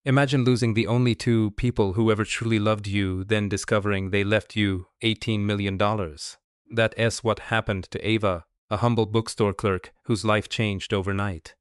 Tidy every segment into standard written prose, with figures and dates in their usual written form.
Imagine losing the only two people who ever truly loved you, then discovering they left you $18 million. That's what happened to Ava, a humble bookstore clerk whose life changed overnight.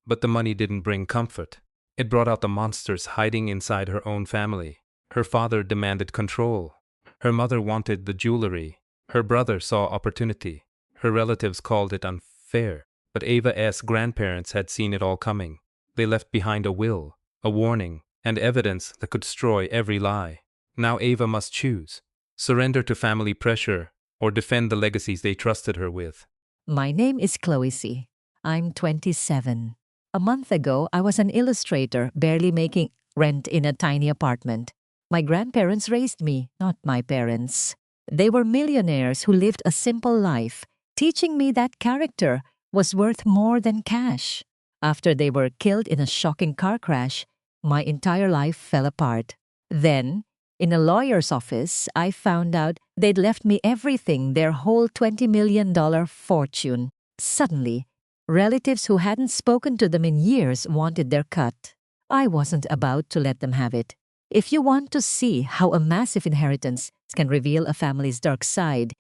But the money didn't bring comfort. It brought out the monsters hiding inside her own family. Her father demanded control. Her mother wanted the jewelry. Her brother saw opportunity. Her relatives called it unfair. But Ava's grandparents had seen it all coming. They left behind a will, a warning, and evidence that could destroy every lie. Now Ava must choose: surrender to family pressure or defend the legacies they trusted her with. My name is Chloe C. I'm 27. A month ago, I was an illustrator, barely making rent in a tiny apartment. My grandparents raised me, not my parents. They were millionaires who lived a simple life, teaching me that character was worth more than cash. After they were killed in a shocking car crash, my entire life fell apart. Then, in a lawyer's office, I found out they'd left me everything, their whole $20 million fortune. Suddenly, relatives who hadn't spoken to them in years wanted their cut. I wasn't about to let them have it. If you want to see how a massive inheritance can reveal a family's dark side,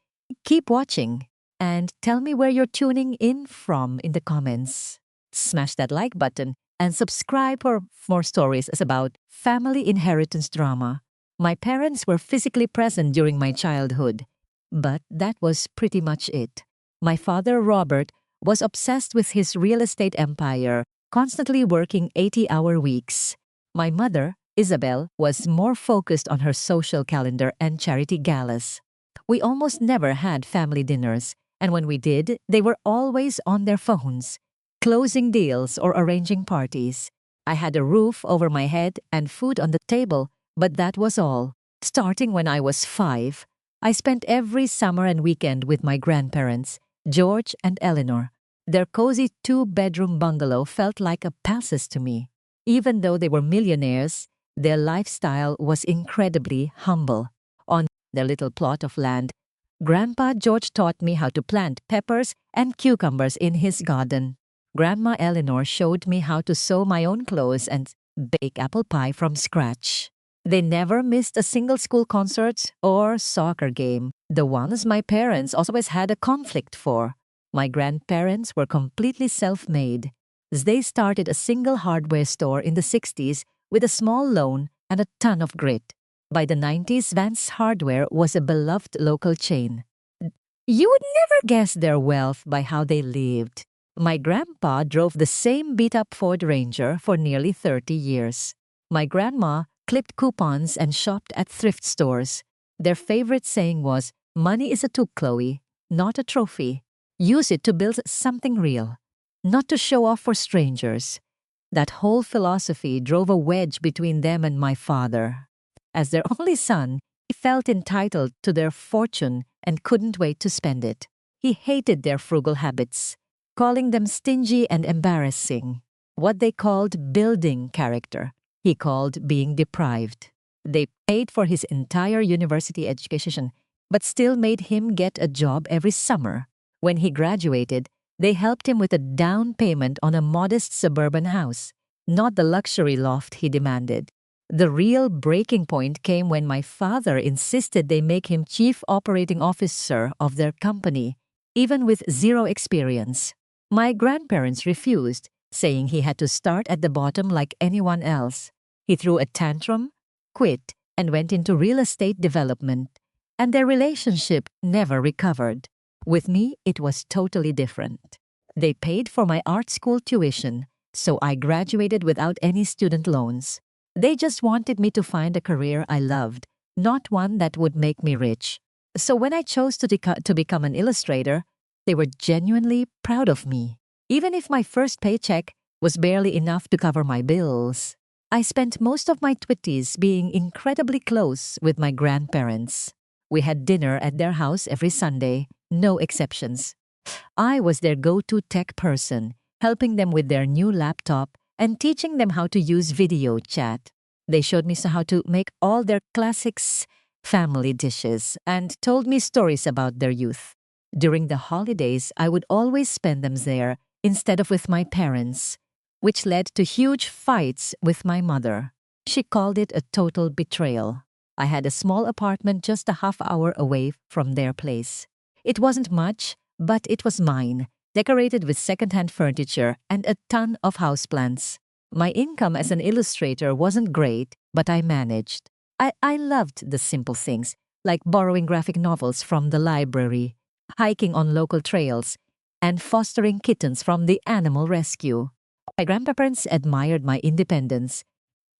keep watching and tell me where you're tuning in from in the comments. Smash that like button and subscribe for more stories about family inheritance drama. My parents were physically present during my childhood, but that was pretty much it. My father, Robert, was obsessed with his real estate empire, constantly working 80-hour weeks. My mother, Isabel, was more focused on her social calendar and charity galas. We almost never had family dinners, and when we did, they were always on their phones, closing deals or arranging parties. I had a roof over my head and food on the table, but that was all. Starting when I was 5, I spent every summer and weekend with my grandparents, George and Eleanor. Their cozy 2-bedroom bungalow felt like a palace to me. Even though they were millionaires, their lifestyle was incredibly humble. On their little plot of land, Grandpa George taught me how to plant peppers and cucumbers in his garden. Grandma Eleanor showed me how to sew my own clothes and bake apple pie from scratch. They never missed a single school concert or soccer game, the ones my parents always had a conflict for. My grandparents were completely self-made. They started a single hardware store in the 60s with a small loan and a ton of grit. By the 90s, Vance Hardware was a beloved local chain. You would never guess their wealth by how they lived. My grandpa drove the same beat-up Ford Ranger for nearly 30 years. My grandma clipped coupons and shopped at thrift stores. Their favorite saying was, "Money is a tool, Chloe, not a trophy. Use it to build something real, not to show off for strangers." That whole philosophy drove a wedge between them and my father. As their only son, he felt entitled to their fortune and couldn't wait to spend it. He hated their frugal habits, calling them stingy and embarrassing. What they called building character, he called being deprived. They paid for his entire university education, but still made him get a job every summer. When he graduated, they helped him with a down payment on a modest suburban house, not the luxury loft he demanded. The real breaking point came when my father insisted they make him chief operating officer of their company, even with zero experience. My grandparents refused, saying he had to start at the bottom like anyone else. He threw a tantrum, quit, and went into real estate development, and their relationship never recovered. With me, it was totally different. They paid for my art school tuition, so I graduated without any student loans. They just wanted me to find a career I loved, not one that would make me rich. So when I chose to become an illustrator, they were genuinely proud of me. Even if my first paycheck was barely enough to cover my bills, I spent most of my 20s being incredibly close with my grandparents. We had dinner at their house every Sunday, no exceptions. I was their go-to tech person, helping them with their new laptop and teaching them how to use video chat. They showed me how to make all their classics family dishes and told me stories about their youth. During the holidays, I would always spend them there instead of with my parents. which led to huge fights with my mother. She called it a total betrayal. I had a small apartment just a half hour away from their place. It wasn't much, but it was mine, decorated with second-hand furniture and a ton of houseplants. My income as an illustrator wasn't great, but I managed. I loved the simple things, like borrowing graphic novels from the library, hiking on local trails, and fostering kittens from the animal rescue. My grandparents admired my independence,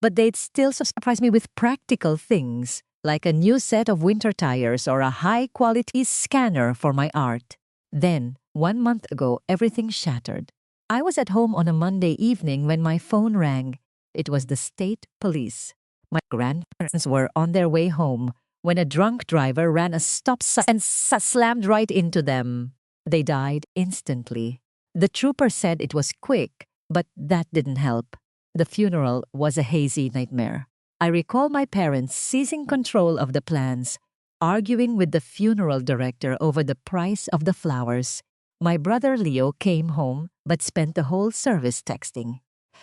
but they'd still surprise me with practical things, like a new set of winter tires or a high-quality scanner for my art. Then, 1 month ago, everything shattered. I was at home on a Monday evening when my phone rang. It was the state police. My grandparents were on their way home when a drunk driver ran a stop sign and slammed right into them. They died instantly. The trooper said it was quick, but that didn't help. The funeral was a hazy nightmare. I recall my parents seizing control of the plans, arguing with the funeral director over the price of the flowers. My brother Leo came home but spent the whole service texting.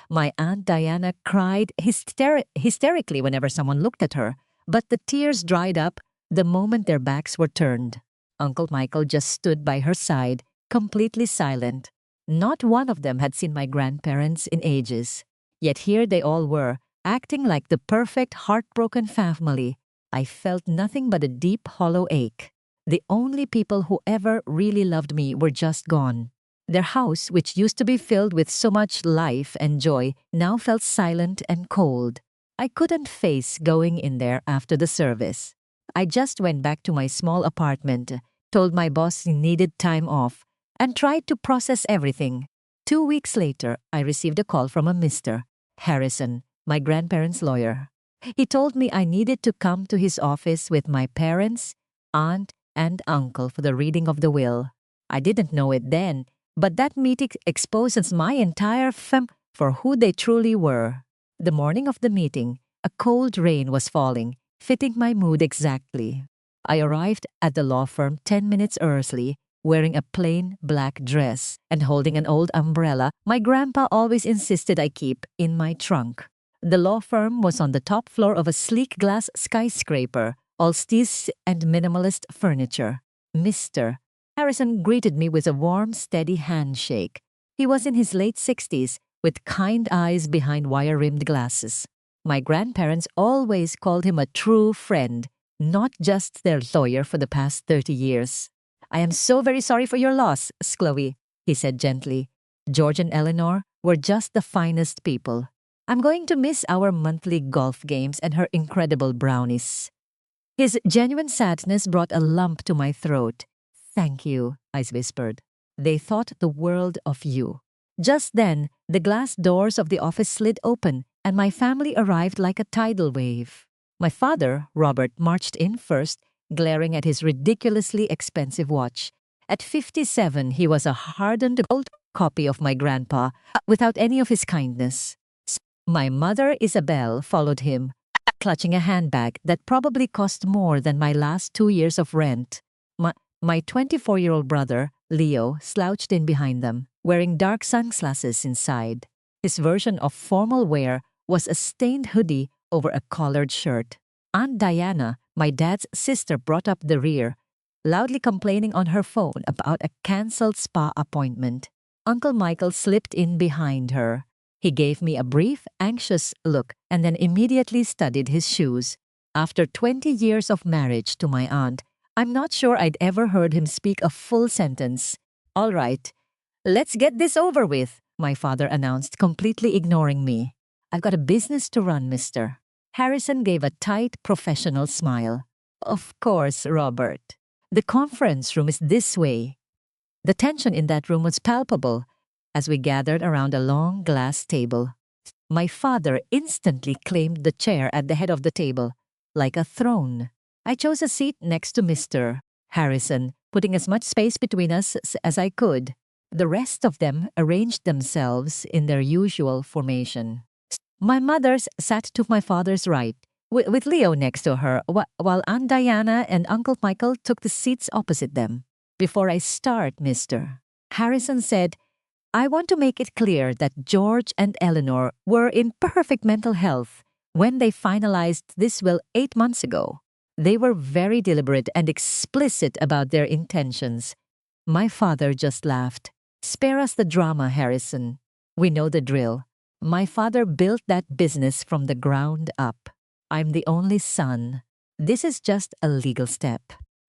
My Aunt Diana cried hysterically whenever someone looked at her, but the tears dried up the moment their backs were turned. Uncle Michael just stood by her side, completely silent. Not one of them had seen my grandparents in ages. Yet here they all were, acting like the perfect heartbroken family. I felt nothing but a deep, hollow ache. The only people who ever really loved me were just gone. Their house, which used to be filled with so much life and joy, now felt silent and cold. I couldn't face going in there after the service. I just went back to my small apartment, told my boss he needed time off, and tried to process everything. 2 weeks later, I received a call from a Mr. Harrison, my grandparents' lawyer. He told me I needed to come to his office with my parents, aunt, and uncle for the reading of the will. I didn't know it then, but that meeting exposes my entire for who they truly were. The morning of the meeting, a cold rain was falling, fitting my mood exactly. I arrived at the law firm 10 minutes early, wearing a plain black dress and holding an old umbrella my grandpa always insisted I keep in my trunk. The law firm was on the top floor of a sleek glass skyscraper, all steez and minimalist furniture. Mr. Harrison greeted me with a warm, steady handshake. He was in his late 60s, with kind eyes behind wire-rimmed glasses. My grandparents always called him a true friend, not just their lawyer for the past 30 years. "I am so very sorry for your loss, Chloe," he said gently. "George and Eleanor were just the finest people. I'm going to miss our monthly golf games and her incredible brownies." His genuine sadness brought a lump to my throat. "Thank you," I whispered. "They thought the world of you." Just then, the glass doors of the office slid open, and my family arrived like a tidal wave. My father, Robert, marched in first, glaring at his ridiculously expensive watch. At 57, he was a hardened gold copy of my grandpa, without any of his kindness. My mother, Isabel, followed him, clutching a handbag that probably cost more than my last 2 years of rent. My 24-year-old brother, Leo, slouched in behind them, wearing dark sunglasses inside. His version of formal wear was a stained hoodie over a collared shirt. Aunt Diana, my dad's sister, brought up the rear, loudly complaining on her phone about a canceled spa appointment. Uncle Michael slipped in behind her. He gave me a brief, anxious look and then immediately studied his shoes. After 20 years of marriage to my aunt, I'm not sure I'd ever heard him speak a full sentence. "All right, let's get this over with," my father announced, completely ignoring me. "I've got a business to run, mister." Harrison gave a tight, professional smile. "Of course, Robert. The conference room is this way." The tension in that room was palpable as we gathered around a long glass table. My father instantly claimed the chair at the head of the table, like a throne. I chose a seat next to Mr. Harrison, putting as much space between us as I could. The rest of them arranged themselves in their usual formation. My mother sat to my father's right, with Leo next to her, while Aunt Diana and Uncle Michael took the seats opposite them. "Before I start, mister," Harrison said, I want to make it clear that George and Eleanor were in perfect mental health when they finalized this will 8 months ago. They were very deliberate and explicit about their intentions. My father just laughed. Spare us the drama, Harrison. We know the drill. My father built that business from the ground up. I'm the only son. This is just a legal step.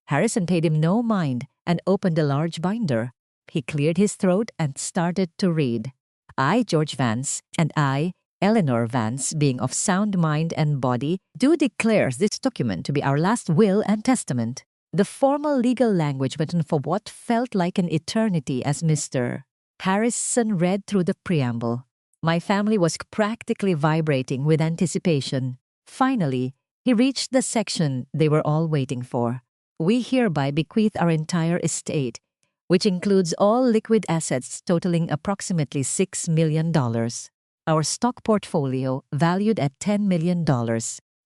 Harrison paid him no mind and opened a large binder. He cleared his throat and started to read. I, George Vance, and I, Eleanor Vance, being of sound mind and body, do declare this document to be our last will and testament. The formal legal language went on for what felt like an eternity as Mr. Harrison read through the preamble. My family was practically vibrating with anticipation. Finally, he reached the section they were all waiting for. We hereby bequeath our entire estate, which includes all liquid assets totaling approximately $6 million. Our stock portfolio, valued at $10 million.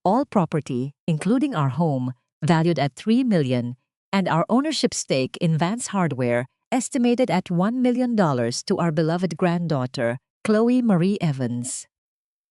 All property, including our home, valued at $3 million, and our ownership stake in Vance Hardware, estimated at $1 million to our beloved granddaughter, Chloe Marie Evans.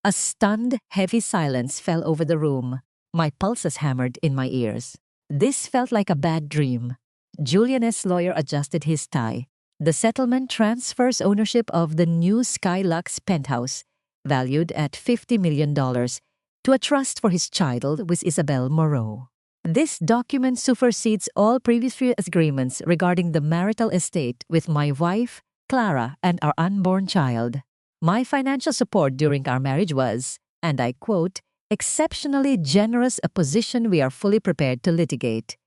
A stunned, heavy silence fell over the room. My pulses hammered in my ears. This felt like a bad dream. Julian S. lawyer adjusted his tie. The settlement transfers ownership of the new Skylux penthouse, valued at $50 million, to a trust for his child with Isabel Moreau. This document supersedes all previous agreements regarding the marital estate with my wife, Clara, and our unborn child. My financial support during our marriage was, and I quote, exceptionally generous, a position we are fully prepared to litigate.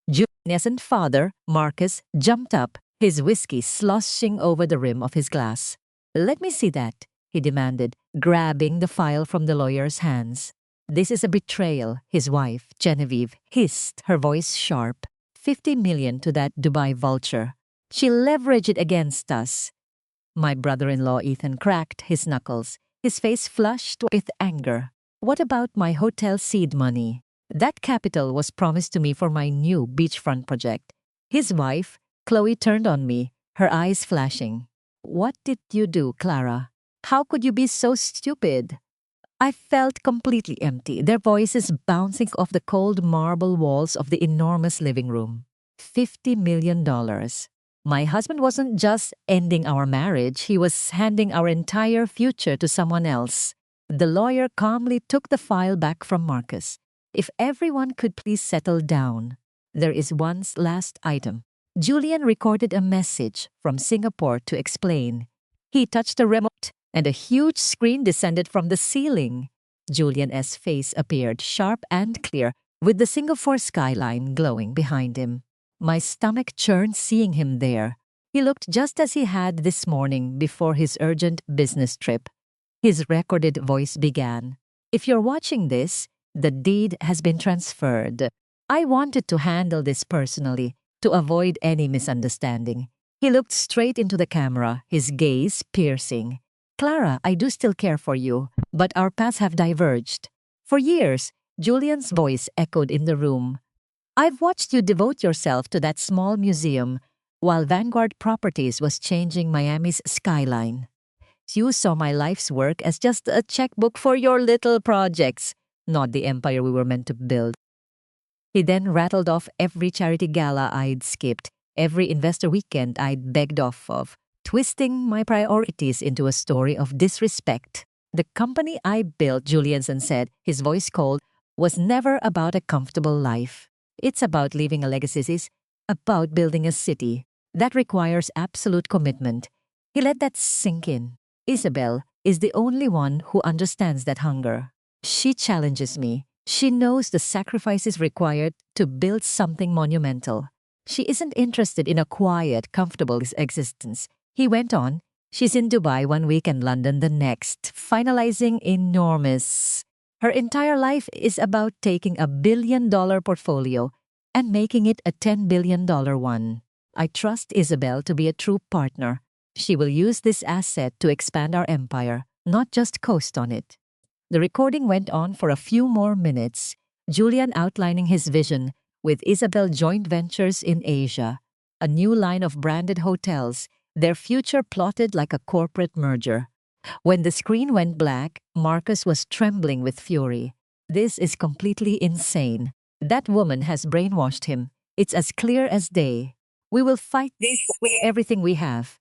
Julian's father, Marcus, jumped up, his whiskey sloshing over the rim of his glass. Let me see that, he demanded, grabbing the file from the lawyer's hands. This is a betrayal, his wife, Genevieve, hissed, her voice sharp. $50 million to that Dubai vulture. She'll leverage it against us. My brother-in-law Ethan cracked his knuckles, his face flushed with anger. What about my hotel seed money? That capital was promised to me for my new beachfront project. His wife, Chloe, turned on me, her eyes flashing. What did you do, Clara? How could you be so stupid? I felt completely empty, their voices bouncing off the cold marble walls of the enormous living room. $50 million. My husband wasn't just ending our marriage, he was handing our entire future to someone else. The lawyer calmly took the file back from Marcus. If everyone could please settle down. There is one last item. Julian recorded a message from Singapore to explain. He touched a remote, and a huge screen descended from the ceiling. Julian's face appeared sharp and clear, with the Singapore skyline glowing behind him. My stomach churned seeing him there. He looked just as he had this morning before his urgent business trip. His recorded voice began. If you're watching this, the deed has been transferred. I wanted to handle this personally, to avoid any misunderstanding. He looked straight into the camera, his gaze piercing. Clara, I do still care for you, but our paths have diverged. For years, Julian's voice echoed in the room. I've watched you devote yourself to that small museum while Vanguard Properties was changing Miami's skyline. You saw my life's work as just a checkbook for your little projects, not the empire we were meant to build. He then rattled off every charity gala I'd skipped, every investor weekend I'd begged off of, twisting my priorities into a story of disrespect. The company I built, Julianson said, his voice cold, was never about a comfortable life. It's about leaving a legacy. It's about building a city. That requires absolute commitment. He let that sink in. Isabel is the only one who understands that hunger. She challenges me. She knows the sacrifices required to build something monumental. She isn't interested in a quiet, comfortable existence. He went on. She's in Dubai one week and London the next, finalizing enormous. Her entire life is about taking a $1 billion portfolio and making it a $10 billion one. I trust Isabel to be a true partner. She will use this asset to expand our empire, not just coast on it. The recording went on for a few more minutes, Julian outlining his vision with Isabel joint ventures in Asia, a new line of branded hotels their future plotted like a corporate merger. When the screen went black, Marcus was trembling with fury. This is completely insane. That woman has brainwashed him. It's as clear as day. We will fight this with everything we have.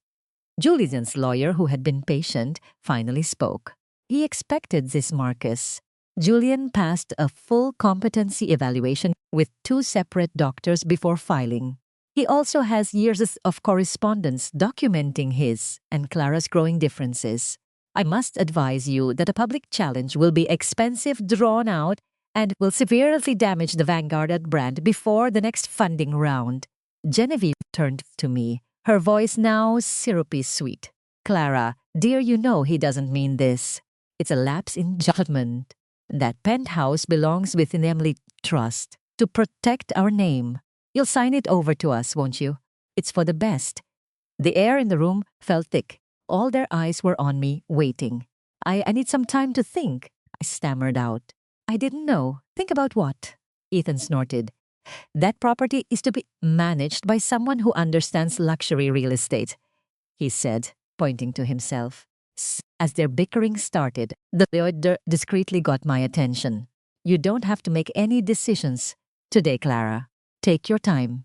Julian's lawyer, who had been patient, finally spoke. He expected this, Marcus. Julian passed a full competency evaluation with 2 separate doctors before filing. He also has years of correspondence documenting his and Clara's growing differences. I must advise you that a public challenge will be expensive, drawn out, and will severely damage the Vanguard brand before the next funding round. Genevieve turned to me, her voice now syrupy sweet. Clara, dear, you know he doesn't mean this. It's a lapse in judgment. That penthouse belongs within Emily Trust to protect our name. You'll sign it over to us, won't you? It's for the best. The air in the room felt thick. All their eyes were on me, waiting. I need some time to think, I stammered out. I didn't know. Think about what? Ethan snorted. That property is to be managed by someone who understands luxury real estate, he said, pointing to himself. As their bickering started, the lawyer discreetly got my attention. You don't have to make any decisions today, Clara. Take your time.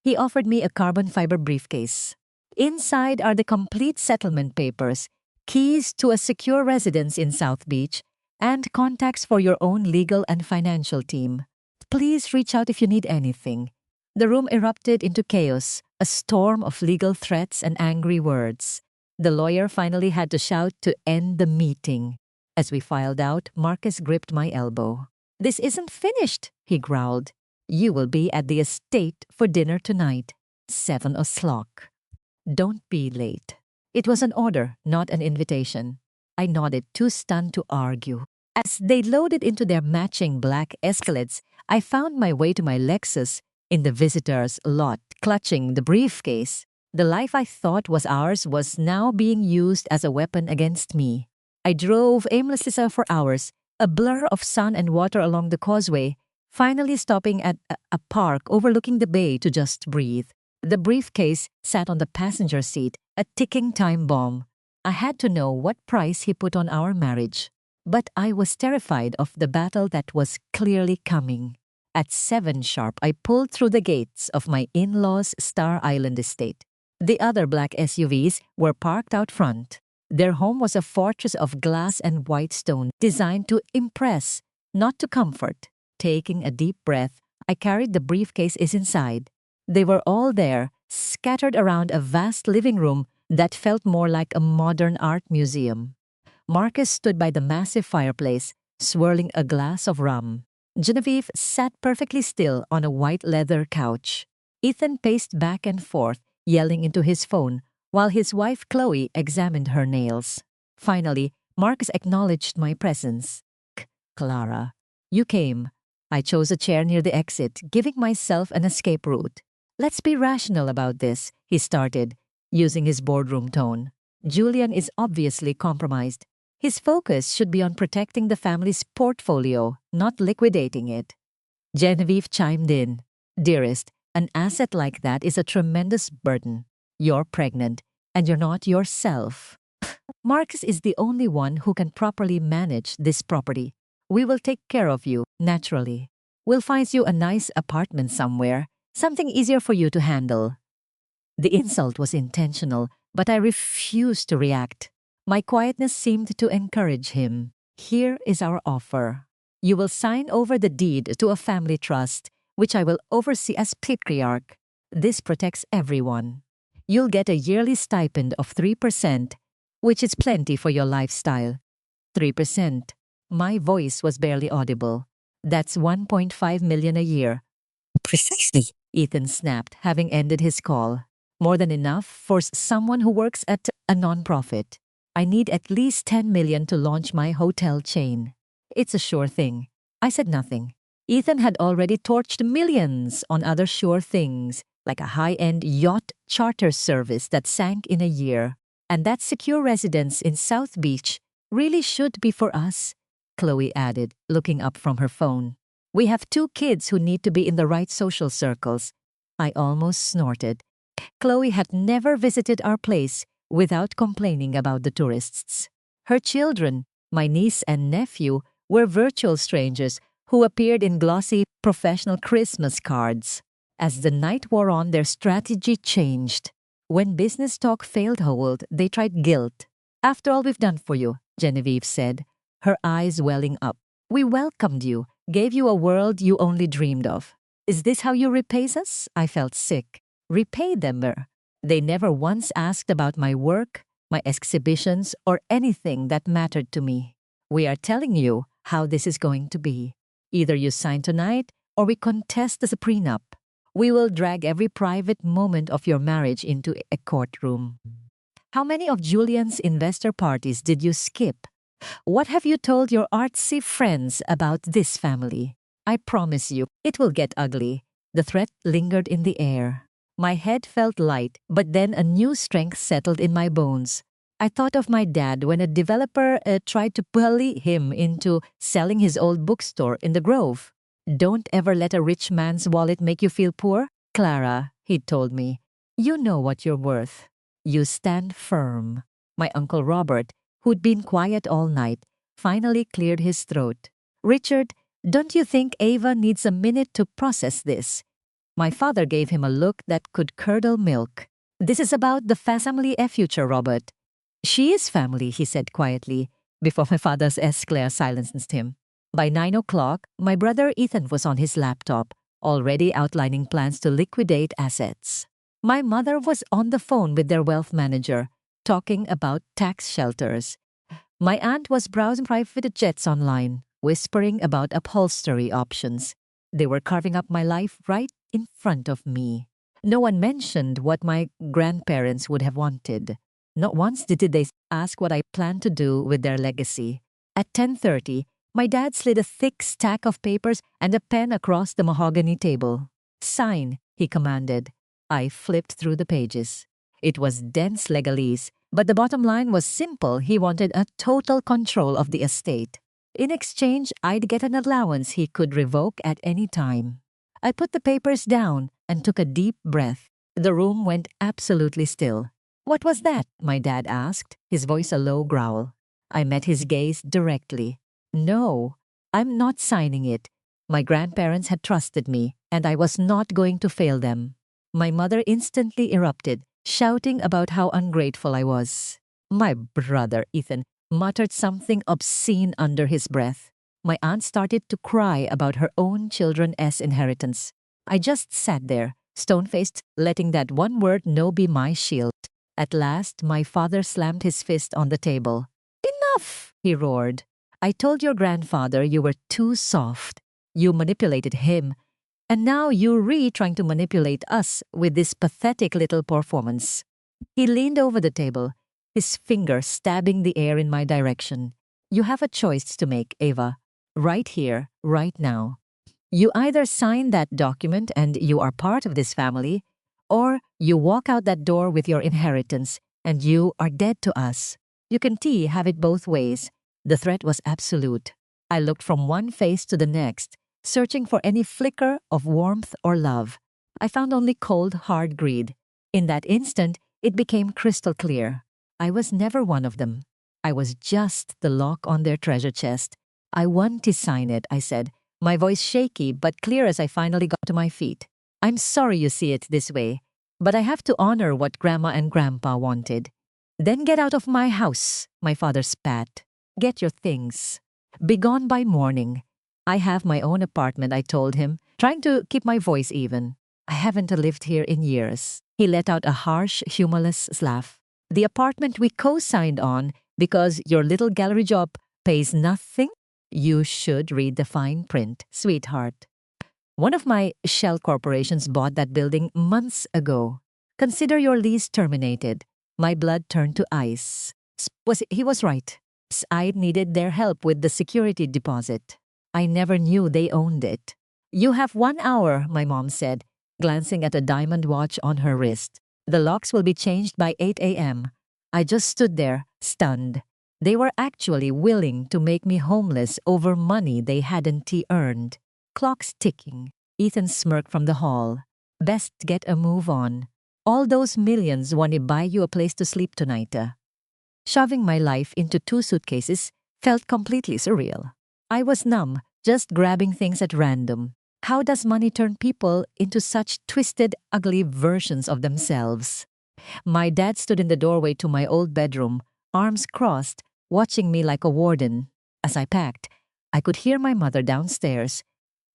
He offered me a carbon fiber briefcase. Inside are the complete settlement papers, keys to a secure residence in South Beach, and contacts for your own legal and financial team. Please reach out if you need anything. The room erupted into chaos, a storm of legal threats and angry words. The lawyer finally had to shout to end the meeting. As we filed out, Marcus gripped my elbow. This isn't finished, he growled. You will be at the estate for dinner tonight, 7 o'clock. Don't be late. It was an order, not an invitation. I nodded, too stunned to argue. As they loaded into their matching black Escalades, I found my way to my Lexus in the visitor's lot, clutching the briefcase. The life I thought was ours was now being used as a weapon against me. I drove aimlessly for hours, a blur of sun and water along the causeway, finally stopping at a park overlooking the bay to just breathe. The briefcase sat on the passenger seat, a ticking time bomb. I had to know what price he put on our marriage. But I was terrified of the battle that was clearly coming. At 7 sharp, I pulled through the gates of my in-laws' Star Island estate. The other black SUVs were parked out front. Their home was a fortress of glass and white stone, designed to impress, not to comfort. Taking a deep breath, I carried the briefcase inside. They were all there, scattered around a vast living room that felt more like a modern art museum. Marcus stood by the massive fireplace, swirling a glass of rum. Genevieve sat perfectly still on a white leather couch. Ethan paced back and forth, yelling into his phone, while his wife Chloe examined her nails. Finally, Marcus acknowledged my presence. Clara, you came. I chose a chair near the exit, giving myself an escape route. Let's be rational about this, he started, using his boardroom tone. Julian is obviously compromised. His focus should be on protecting the family's portfolio, not liquidating it. Genevieve chimed in. Dearest, an asset like that is a tremendous burden. You're pregnant, and you're not yourself. Marcus is the only one who can properly manage this property. We will take care of you, naturally. We'll find you a nice apartment somewhere, something easier for you to handle. The insult was intentional, but I refused to react. My quietness seemed to encourage him. Here is our offer. You will sign over the deed to a family trust, which I will oversee as patriarch. This protects everyone. You'll get a yearly stipend of 3%, which is plenty for your lifestyle. 3%. My voice was barely audible. That's 1.5 million a year. Precisely, Ethan snapped, having ended his call. More than enough for someone who works at a nonprofit. I need at least 10 million to launch my hotel chain. It's a sure thing. I said nothing. Ethan had already torched millions on other sure things, like a high-end yacht charter service that sank in a year. And that secure residence in South Beach really should be for us, Chloe added, looking up from her phone. We have 2 kids who need to be in the right social circles. I almost snorted. Chloe had never visited our place without complaining about the tourists. Her children, my niece and nephew, were virtual strangers who appeared in glossy professional Christmas cards. As the night wore on, their strategy changed. When business talk failed to hold, they tried guilt. "After all we've done for you," Genevieve said, her eyes welling up. "We welcomed you, gave you a world you only dreamed of. Is this how you repay us?" I felt sick. Repay them? They never once asked about my work, my exhibitions, or anything that mattered to me. "We are telling you how this is going to be. Either you sign tonight or we contest the prenup. We will drag every private moment of your marriage into a courtroom." How many of Julian's investor parties did you skip? What have you told your artsy friends about this family? I promise you, it will get ugly. The threat lingered in the air. My head felt light, but then a new strength settled in my bones. I thought of my dad when a developer tried to bully him into selling his old bookstore in the Grove. "Don't ever let a rich man's wallet make you feel poor, Clara," he told me. "You know what you're worth. You stand firm." My Uncle Robert, who'd been quiet all night, finally cleared his throat. "Richard, don't you think Ava needs a minute to process this?" My father gave him a look that could curdle milk. "This is about the family future, Robert." "She is family," he said quietly, before my father's esclair silenced him. By 9 o'clock, my brother Ethan was on his laptop, already outlining plans to liquidate assets. My mother was on the phone with their wealth manager, talking about tax shelters. My aunt was browsing private jets online, whispering about upholstery options. They were carving up my life right in front of me. No one mentioned what my grandparents would have wanted. Not once did they ask what I planned to do with their legacy. At 10:30, my dad slid a thick stack of papers and a pen across the mahogany table. "Sign," he commanded. I flipped through the pages. It was dense legalese, but the bottom line was simple. He wanted a total control of the estate. In exchange, I'd get an allowance he could revoke at any time. I put the papers down and took a deep breath. The room went absolutely still. "What was that?" my dad asked, his voice a low growl. I met his gaze directly. "No, I'm not signing it. My grandparents had trusted me, and I was not going to fail them." My mother instantly erupted, shouting about how ungrateful I was. My brother Ethan muttered something obscene under his breath. My aunt started to cry about her own children's inheritance. I just sat there, stone-faced, letting that one word "no" be my shield. At last, my father slammed his fist on the table. "Enough!" he roared. "I told your grandfather you were too soft. You manipulated him. And now you're trying to manipulate us with this pathetic little performance." He leaned over the table, his finger stabbing the air in my direction. "You have a choice to make, Ava. Right here, right now. You either sign that document and you are part of this family, or you walk out that door with your inheritance and you are dead to us. You can have it both ways." The threat was absolute. I looked from one face to the next, searching for any flicker of warmth or love. I found only cold, hard greed. In that instant, it became crystal clear. I was never one of them. I was just the lock on their treasure chest. "I want to sign it," I said, my voice shaky but clear as I finally got to my feet. "I'm sorry you see it this way, but I have to honor what Grandma and Grandpa wanted." "Then get out of my house," my father spat. "Get your things. Be gone by morning." "I have my own apartment," I told him, trying to keep my voice even. "I haven't lived here in years." He let out a harsh, humorless laugh. "The apartment we co-signed on because your little gallery job pays nothing? You should read the fine print, sweetheart. One of my shell corporations bought that building months ago. Consider your lease terminated." My blood turned to ice. He was right. I needed their help with the security deposit. I never knew they owned it. "You have 1 hour," my mom said, glancing at a diamond watch on her wrist. "The locks will be changed by 8 a.m. I just stood there, stunned. They were actually willing to make me homeless over money they hadn't earned. Clock's ticking. Ethan smirked from the hall. "Best get a move on." All those millions want to buy you a place to sleep tonight. Shoving my life into 2 suitcases felt completely surreal. I was numb, just grabbing things at random. How does money turn people into such twisted, ugly versions of themselves? My dad stood in the doorway to my old bedroom, arms crossed, watching me like a warden. As I packed, I could hear my mother downstairs,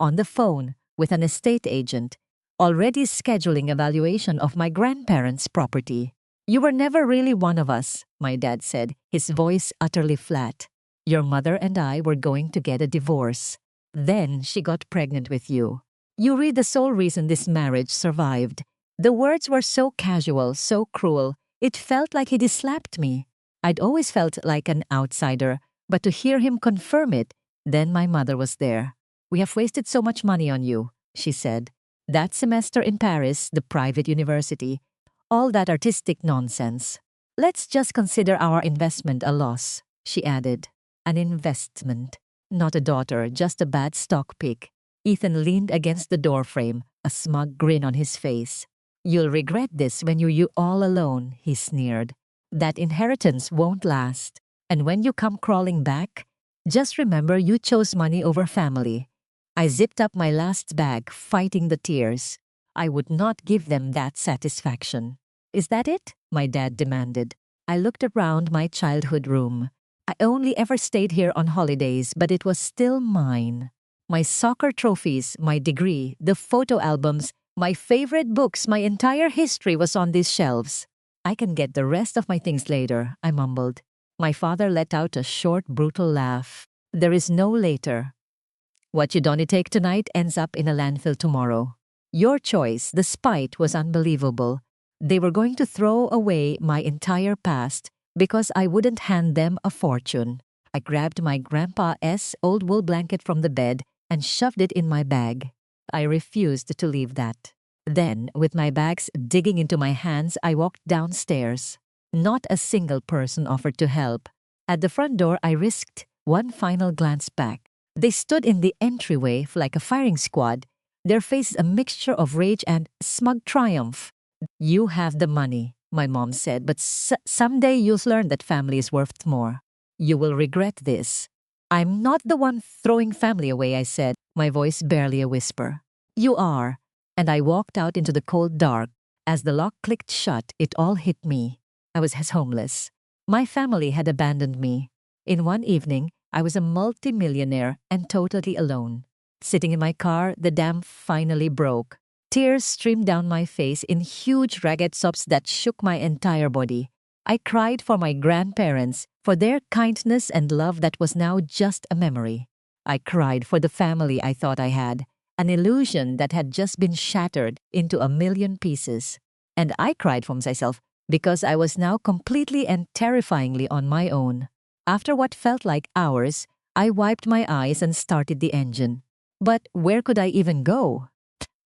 on the phone with an estate agent, already scheduling evaluation of my grandparents' property. You were never really one of us, my dad said, his voice utterly flat. Your mother and I were going to get a divorce. Then she got pregnant with you. You were the sole reason this marriage survived. The words were so casual, so cruel. It felt like he'd slapped me. I'd always felt like an outsider, but to hear him confirm it, then my mother was there. We have wasted so much money on you, she said. That semester in Paris, the private university, all that artistic nonsense. Let's just consider our investment a loss, she added. An investment, not a daughter, just a bad stock pick. Ethan leaned against the doorframe, a smug grin on his face. You'll regret this when you all alone, he sneered. That inheritance won't last. And when you come crawling back, just remember you chose money over family. I zipped up my last bag, fighting the tears. I would not give them that satisfaction. Is that it? My dad demanded. I looked around my childhood room. I only ever stayed here on holidays, but it was still mine. My soccer trophies, my degree, the photo albums, my favorite books, my entire history was on these shelves. I can get the rest of my things later, I mumbled. My father let out a short, brutal laugh. There is no later. What you don't take tonight ends up in a landfill tomorrow. Your choice, the spite, was unbelievable. They were going to throw away my entire past because I wouldn't hand them a fortune. I grabbed my grandpa's old wool blanket from the bed and shoved it in my bag. I refused to leave that. Then, with my bags digging into my hands, I walked downstairs. Not a single person offered to help. At the front door, I risked one final glance back. They stood in the entryway like a firing squad, their faces a mixture of rage and smug triumph. You have the money, my mom said, but someday you'll learn that family is worth more. You will regret this. I'm not the one throwing family away, I said, my voice barely a whisper. You are. And I walked out into the cold dark. As the lock clicked shut, it all hit me. I was homeless. My family had abandoned me. In one evening, I was a multi-millionaire and totally alone. Sitting in my car, the dam finally broke. Tears streamed down my face in huge ragged sobs that shook my entire body. I cried for my grandparents, for their kindness and love that was now just a memory. I cried for the family I thought I had, an illusion that had just been shattered into a million pieces. And I cried for myself because I was now completely and terrifyingly on my own. After what felt like hours, I wiped my eyes and started the engine. But where could I even go?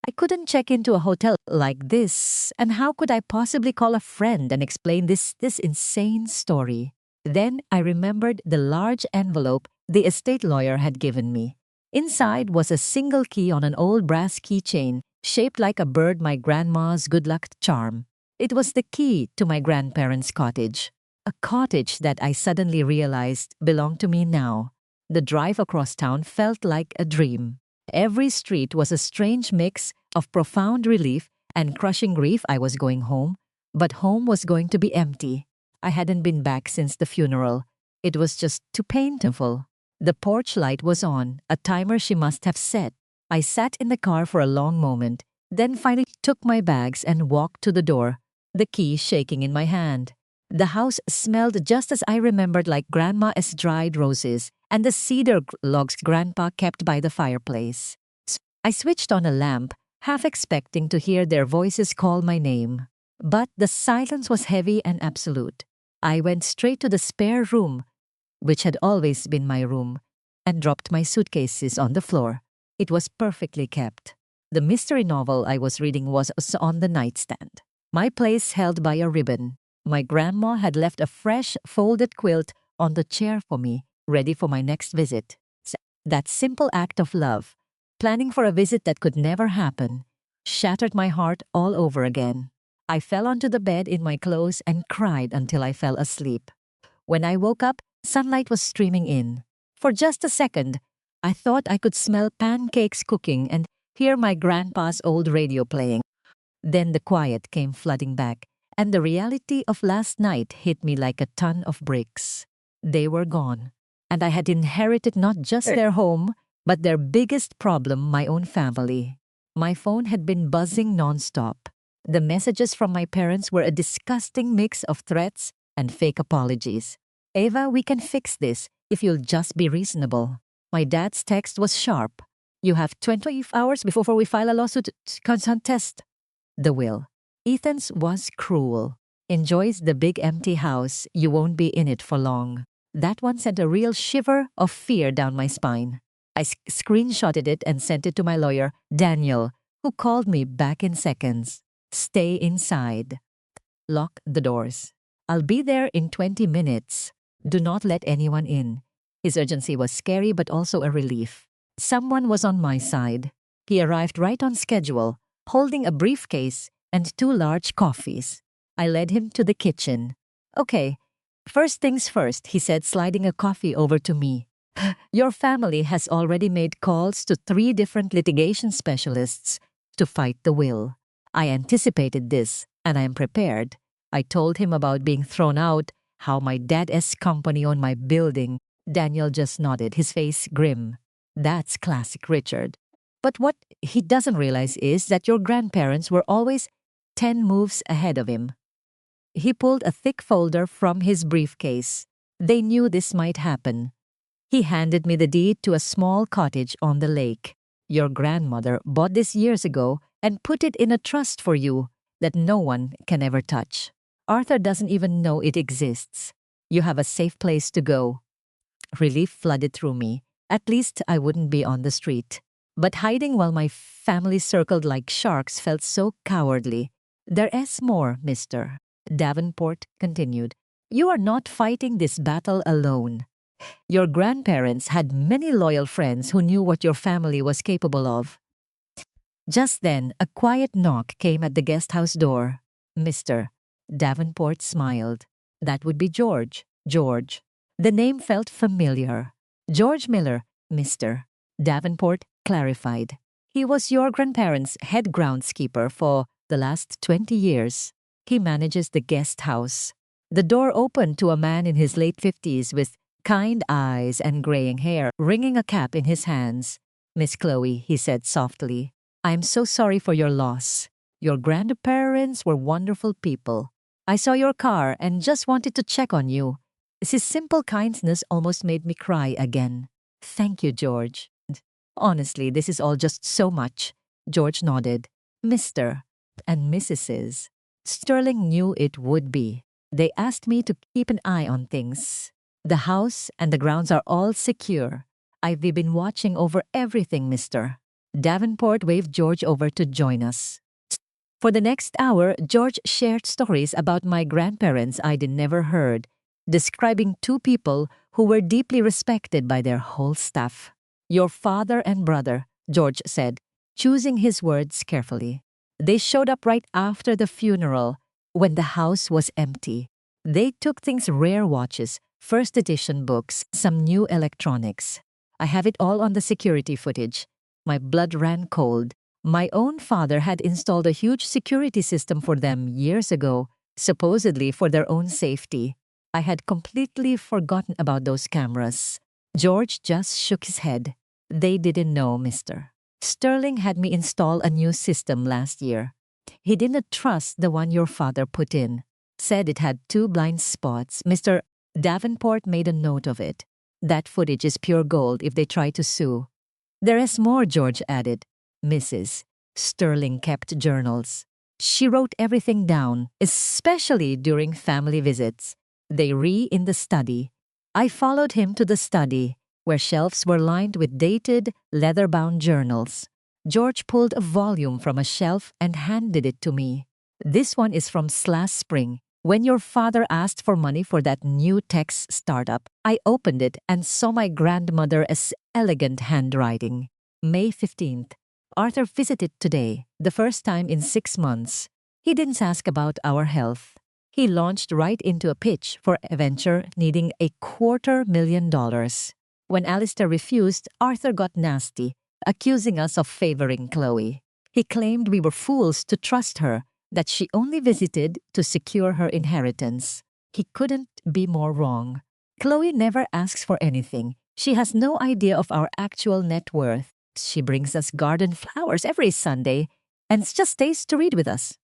I couldn't check into a hotel like this, and how could I possibly call a friend and explain this insane story? Then I remembered the large envelope the estate lawyer had given me. Inside was a single key on an old brass keychain shaped like a bird, my grandma's good luck charm. It was the key to my grandparents' cottage. A cottage that I suddenly realized belonged to me now. The drive across town felt like a dream. Every street was a strange mix of profound relief and crushing grief. I was going home, but home was going to be empty. I hadn't been back since the funeral. It was just too painful. The porch light was on, a timer she must have set. I sat in the car for a long moment, then finally took my bags and walked to the door, the key shaking in my hand. The house smelled just as I remembered, like Grandma's dried roses and the cedar logs Grandpa kept by the fireplace. I switched on a lamp, half expecting to hear their voices call my name. But the silence was heavy and absolute. I went straight to the spare room, which had always been my room, and dropped my suitcases on the floor. It was perfectly kept. The mystery novel I was reading was on the nightstand, my place held by a ribbon. My grandma had left a fresh, folded quilt on the chair for me, ready for my next visit. That simple act of love, planning for a visit that could never happen, shattered my heart all over again. I fell onto the bed in my clothes and cried until I fell asleep. When I woke up, sunlight was streaming in. For just a second, I thought I could smell pancakes cooking and hear my grandpa's old radio playing. Then the quiet came flooding back, and the reality of last night hit me like a ton of bricks. They were gone, and I had inherited not just their home, but their biggest problem, my own family. My phone had been buzzing nonstop. The messages from my parents were a disgusting mix of threats and fake apologies. Ava, we can fix this if you'll just be reasonable. My dad's text was sharp. You have 20 hours before we file a lawsuit to contest the will. Ethan's was cruel. Enjoys the big empty house. You won't be in it for long. That one sent a real shiver of fear down my spine. I screenshotted it and sent it to my lawyer, Daniel, who called me back in seconds. Stay inside. Lock the doors. I'll be there in 20 minutes. Do not let anyone in. His urgency was scary but also a relief. Someone was on my side. He arrived right on schedule, holding a briefcase and 2 large coffees. I led him to the kitchen. Okay, first things first, he said, sliding a coffee over to me. Your family has already made calls to 3 different litigation specialists to fight the will. I anticipated this, and I am prepared. I told him about being thrown out, how my dad's company owned my building. Daniel just nodded, his face grim. That's classic Richard. But what he doesn't realize is that your grandparents were always 10 moves ahead of him. He pulled a thick folder from his briefcase. They knew this might happen. He handed me the deed to a small cottage on the lake. Your grandmother bought this years ago and put it in a trust for you that no one can ever touch. Arthur doesn't even know it exists. You have a safe place to go. Relief flooded through me. At least I wouldn't be on the street. But hiding while my family circled like sharks felt so cowardly. There's more, mister. Davenport continued. You are not fighting this battle alone. Your grandparents had many loyal friends who knew what your family was capable of. Just then, a quiet knock came at the guest house door. Mister. Davenport smiled. That would be George. George. The name felt familiar. George Miller, mister. Davenport clarified. He was your grandparents' head groundskeeper for the last 20 years. He manages the guest house. The door opened to a man in his late 50s with kind eyes and graying hair, wringing a cap in his hands. Miss Chloe, he said softly, I'm so sorry for your loss. Your grandparents were wonderful people. I saw your car and just wanted to check on you. His simple kindness almost made me cry again. Thank you, George. Honestly, this is all just so much. George nodded. Mr. and Mrs. Sterling knew it would be. They asked me to keep an eye on things. The house and the grounds are all secure. I've been watching over everything, mister. Davenport waved George over to join us. For the next hour, George shared stories about my grandparents I'd never heard, describing 2 people who were deeply respected by their whole staff. Your father and brother, George said, choosing his words carefully. They showed up right after the funeral, when the house was empty. They took things: rare watches, first edition books, some new electronics. I have it all on the security footage. My blood ran cold. My own father had installed a huge security system for them years ago, supposedly for their own safety. I had completely forgotten about those cameras. George just shook his head. They didn't know, mister. Sterling had me install a new system last year. He didn't trust the one your father put in. Said it had 2 blind spots. Mr. Davenport made a note of it. That footage is pure gold if they try to sue. There is more, George added. Mrs. Sterling kept journals. She wrote everything down, especially during family visits. They in the study. I followed him to the study, where shelves were lined with dated, leather-bound journals. George pulled a volume from a shelf and handed it to me. This one is from last spring, when your father asked for money for that new tech startup. I opened it and saw my grandmother's elegant handwriting. May 15th. Arthur visited today, the first time in 6 months. He didn't ask about our health. He launched right into a pitch for a venture needing $250,000. When Alistair refused, Arthur got nasty, accusing us of favoring Chloe. He claimed we were fools to trust her, that she only visited to secure her inheritance. He couldn't be more wrong. Chloe never asks for anything. She has no idea of our actual net worth. She brings us garden flowers every Sunday and just stays to read with us.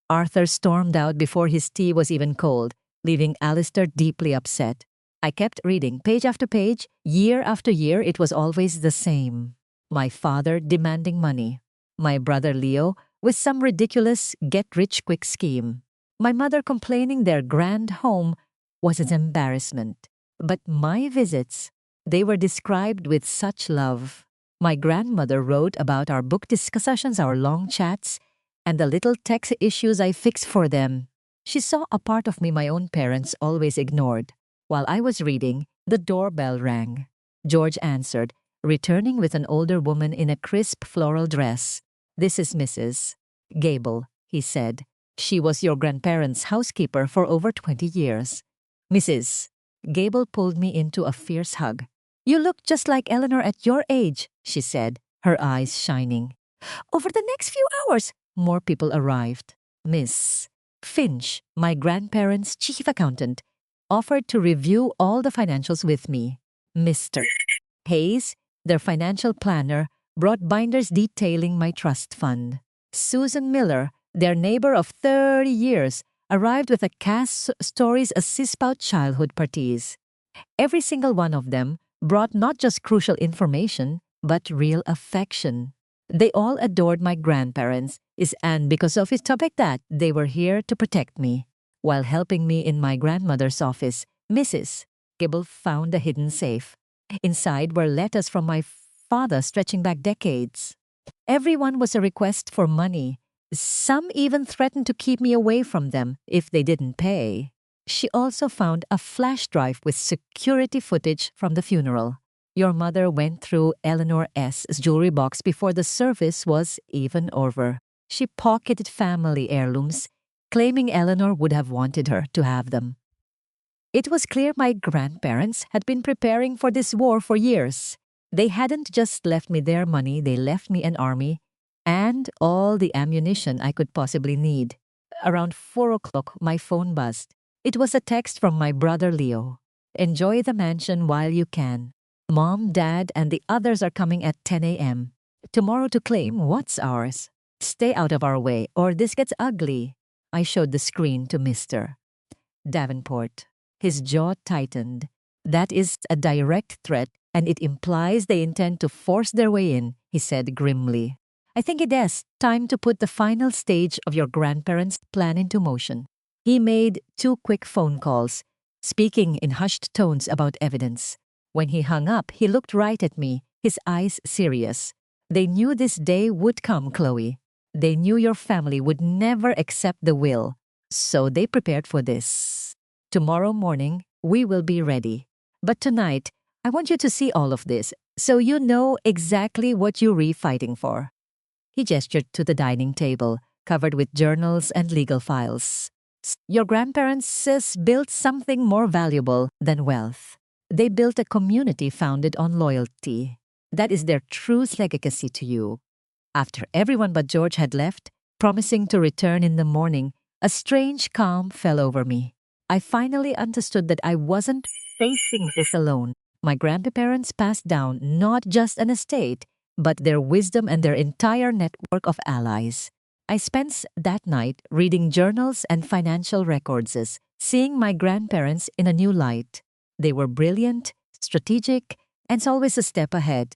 Arthur stormed out before his tea was even cold, leaving Alistair deeply upset. I kept reading, page after page, year after year. It was always the same. My father demanding money. My brother Leo with some ridiculous get-rich-quick scheme. My mother complaining their grand home was an embarrassment. But my visits, they were described with such love. My grandmother wrote about our book discussions, our long chats, and the little text issues I fixed for them. She saw a part of me my own parents always ignored. While I was reading, the doorbell rang. George answered, returning with an older woman in a crisp floral dress. "This is Mrs. Gable," he said. "She was your grandparents' housekeeper for over 20 years. Mrs. Gable pulled me into a fierce hug. "You look just like Eleanor at your age," she said, her eyes shining. Over the next few hours, more people arrived. Miss Finch, my grandparents' chief accountant, offered to review all the financials with me. Mr. Hayes, their financial planner, brought binders detailing my trust fund. Susan Miller, their neighbor of 30 years, arrived with a cast stories assist about childhood parties. Every single one of them brought not just crucial information, but real affection. They all adored my grandparents, and because of his topic that they were here to protect me. While helping me in my grandmother's office, Mrs. Gibble found a hidden safe. Inside were letters from my father stretching back decades. Everyone was a request for money. Some even threatened to keep me away from them if they didn't pay. She also found a flash drive with security footage from the funeral. Your mother went through Eleanor S.'s jewelry box before the service was even over. She pocketed family heirlooms, claiming Eleanor would have wanted her to have them. It was clear my grandparents had been preparing for this war for years. They hadn't just left me their money, they left me an army and all the ammunition I could possibly need. Around 4 o'clock, my phone buzzed. It was a text from my brother Leo. "Enjoy the mansion while you can. Mom, Dad, and the others are coming at 10 a.m. tomorrow to claim what's ours. Stay out of our way or this gets ugly." I showed the screen to Mr. Davenport. His jaw tightened. "That is a direct threat, and it implies they intend to force their way in," he said grimly. "I think it is time to put the final stage of your grandparents' plan into motion." He made 2 quick phone calls, speaking in hushed tones about evidence. When he hung up, he looked right at me, his eyes serious. "They knew this day would come, Chloe. They knew your family would never accept the will, so they prepared for this. Tomorrow morning, we will be ready. But tonight, I want you to see all of this, so you know exactly what you're fighting for." He gestured to the dining table, covered with journals and legal files. "Your grandparents built something more valuable than wealth. They built a community founded on loyalty. That is their true legacy to you." After everyone but George had left, promising to return in the morning, a strange calm fell over me. I finally understood that I wasn't facing this alone. My grandparents passed down not just an estate, but their wisdom and their entire network of allies. I spent that night reading journals and financial records, seeing my grandparents in a new light. They were brilliant, strategic, and always a step ahead.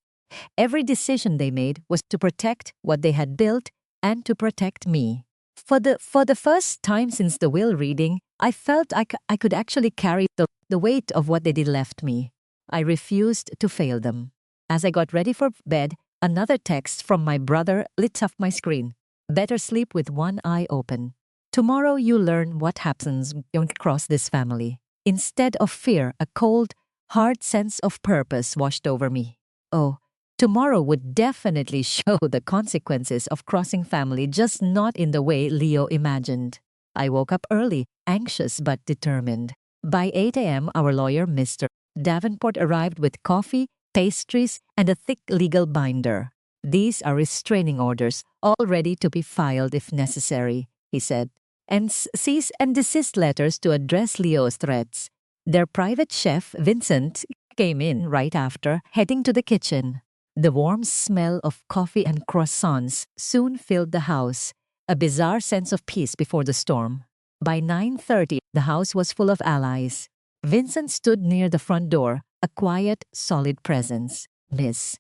Every decision they made was to protect what they had built and to protect me. For the first time since the will reading, I felt I could actually carry the weight of what they did left me. I refused to fail them. As I got ready for bed, another text from my brother lit up my screen. "Better sleep with one eye open. Tomorrow you learn what happens across this family." Instead of fear, a cold, hard sense of purpose washed over me. Oh, Tomorrow would definitely show the consequences of crossing family, just not in the way Leo imagined. I woke up early, anxious but determined. By 8 a.m., our lawyer, Mr. Davenport, arrived with coffee, pastries, and a thick legal binder. "These are restraining orders, all ready to be filed if necessary," he said, and cease and desist letters to address Leo's threats. Their private chef, Vincent, came in right after, heading to the kitchen. The warm smell of coffee and croissants soon filled the house, a bizarre sense of peace before the storm. By 9:30, the house was full of allies. Vincent stood near the front door, a quiet, solid presence. Miss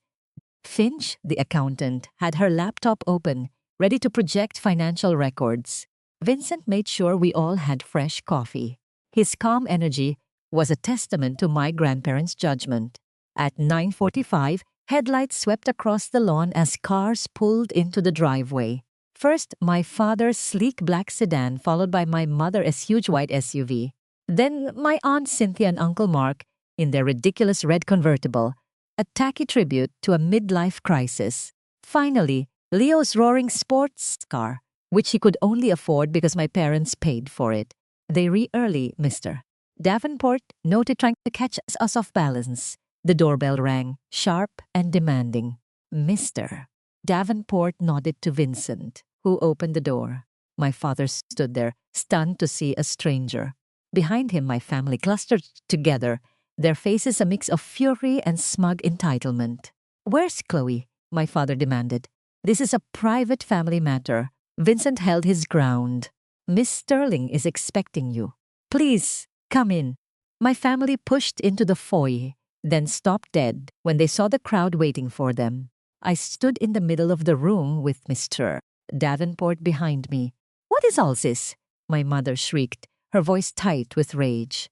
Finch, the accountant, had her laptop open, ready to project financial records. Vincent made sure we all had fresh coffee. His calm energy was a testament to my grandparents' judgment. At 9:45, headlights swept across the lawn as cars pulled into the driveway. First, my father's sleek black sedan, followed by my mother's huge white SUV. Then my Aunt Cynthia and Uncle Mark in their ridiculous red convertible, a tacky tribute to a midlife crisis. Finally, Leo's roaring sports car, which he could only afford because my parents paid for it. "They early, Mr. Davenport noted, trying to catch us off balance. The doorbell rang, sharp and demanding. Mr. Davenport nodded to Vincent, who opened the door. My father stood there, stunned to see a stranger. Behind him, my family clustered together, their faces a mix of fury and smug entitlement. "Where's Chloe?" my father demanded. "This is a private family matter." Vincent held his ground. "Miss Sterling is expecting you. Please, come in." My family pushed into the foyer, then stopped dead when they saw the crowd waiting for them. I stood in the middle of the room with Mr. Davenport behind me. "What is all this?" my mother shrieked, her voice tight with rage.